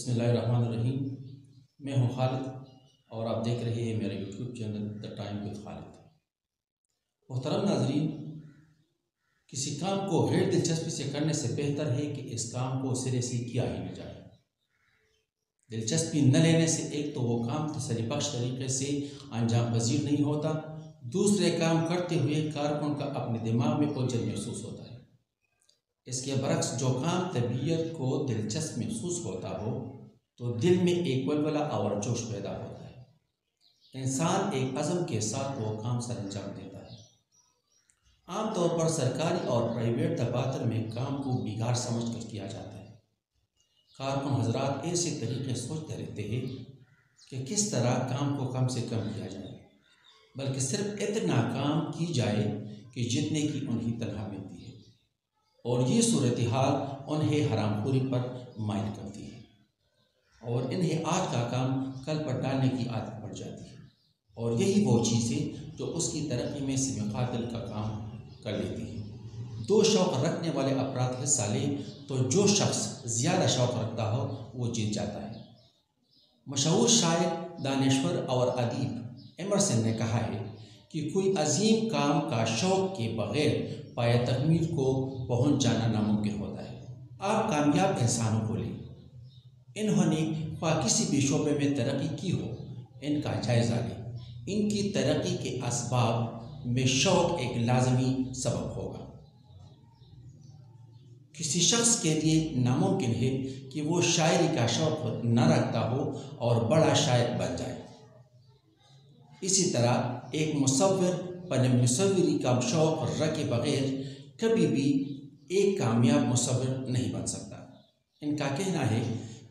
بسم اللہ الرحمن الرحیم۔ میں ہوں خالد اور آپ دیکھ رہے ہیں میرا یوٹیوب چینل دا ٹائم وتھ خالد۔ محترم ناظرین، کسی کام کو غیر دلچسپی سے کرنے سے بہتر ہے کہ اس کام کو سرے سے کیا ہی نہ جائے۔ دلچسپی نہ لینے سے ایک تو وہ کام تسلی بخش طریقے سے انجام پذیر نہیں ہوتا، دوسرے کام کرتے ہوئے کارکن کا اپنے دماغ میں الجھن محسوس ہوتا ہے۔ اس کے برعکس جو کام طبیعت کو دلچسپ محسوس ہوتا ہو تو دل میں ایک ولولہ اور جوش پیدا ہوتا ہے، انسان ایک عزم کے ساتھ وہ کام سر انجام دیتا ہے۔ عام طور پر سرکاری اور پرائیویٹ دفاتر میں کام کو بیکار سمجھ کر کیا جاتا ہے۔ کارکن حضرات ایسے طریقے سوچتے رہتے ہیں کہ کس طرح کام کو کم سے کم کیا جائے، بلکہ صرف اتنا کام کی جائے کہ جتنے کی انہیں تنخواہ ملتی ہے، اور یہ صورتحال انہیں حرام خوری پر مائل کرتی ہے اور انہیں آج کا کام کل پر ڈالنے کی عادت پڑ جاتی ہے، اور یہی وہ چیز ہے جو اس کی ترقی میں سم قاتل کا کام کر لیتی ہے۔ دو شوق رکھنے والے افراد حصہ لیں تو جو شخص زیادہ شوق رکھتا ہو وہ جیت جاتا ہے۔ مشہور شاعر، دانشور اور ادیب ایمرسن نے کہا ہے کہ کوئی عظیم کام کا شوق کے بغیر پایہ تکمیل کو پہنچ جانا ناممکن ہوتا ہے۔ آپ کامیاب انسانوں کو لیں، انہوں نے خواہ کسی بھی شعبے میں ترقی کی ہو، ان کا جائزہ لیں۔ ان کی ترقی کے اسباب میں شوق ایک لازمی سبب ہوگا۔ کسی شخص کے لیے ناممکن ہے کہ وہ شاعری کا شوق نہ رکھتا ہو اور بڑا شاعر بن جائے۔ اسی طرح ایک مصور پن مصوری کا شوق رکھے بغیر کبھی بھی ایک کامیاب مصور نہیں بن سکتا۔ ان کا کہنا ہے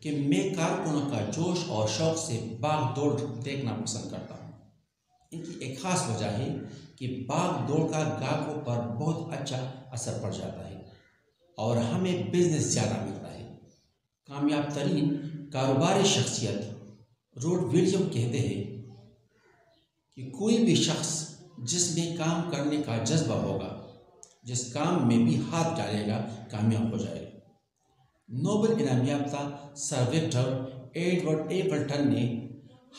کہ میں کارکنوں کا جوش اور شوق سے باغ دوڑ دیکھنا پسند کرتا ہوں۔ ان کی ایک خاص وجہ ہے کہ باغ دوڑ کا گاہکوں پر بہت اچھا اثر پڑ جاتا ہے اور ہمیں بزنس زیادہ ملتا ہے۔ کامیاب ترین کاروباری شخصیت روڈ ولیم کہتے ہیں کہ کوئی بھی شخص جس میں کام کرنے کا جذبہ ہوگا، جس کام میں بھی ہاتھ ڈالے گا، کامیاب ہو جائے گا۔ نوبل انعام یافتہ سر وکٹر ایڈورڈ ایپلٹن نے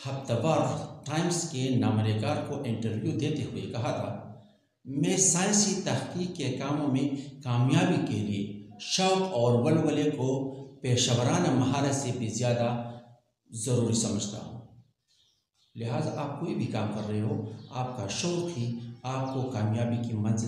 ہفتہ وار ٹائمز کے نامہ نگار کو انٹرویو دیتے ہوئے کہا تھا، میں سائنسی تحقیق کے کاموں میں کامیابی کے لیے شوق اور ولولے کو پیشہ ورانہ مہارت سے بھی زیادہ ضروری سمجھتا ہوں۔ لہٰذا آپ کوئی بھی کام کر رہے ہو، آپ کا شوق ہی آپ کو کامیابی کی منزل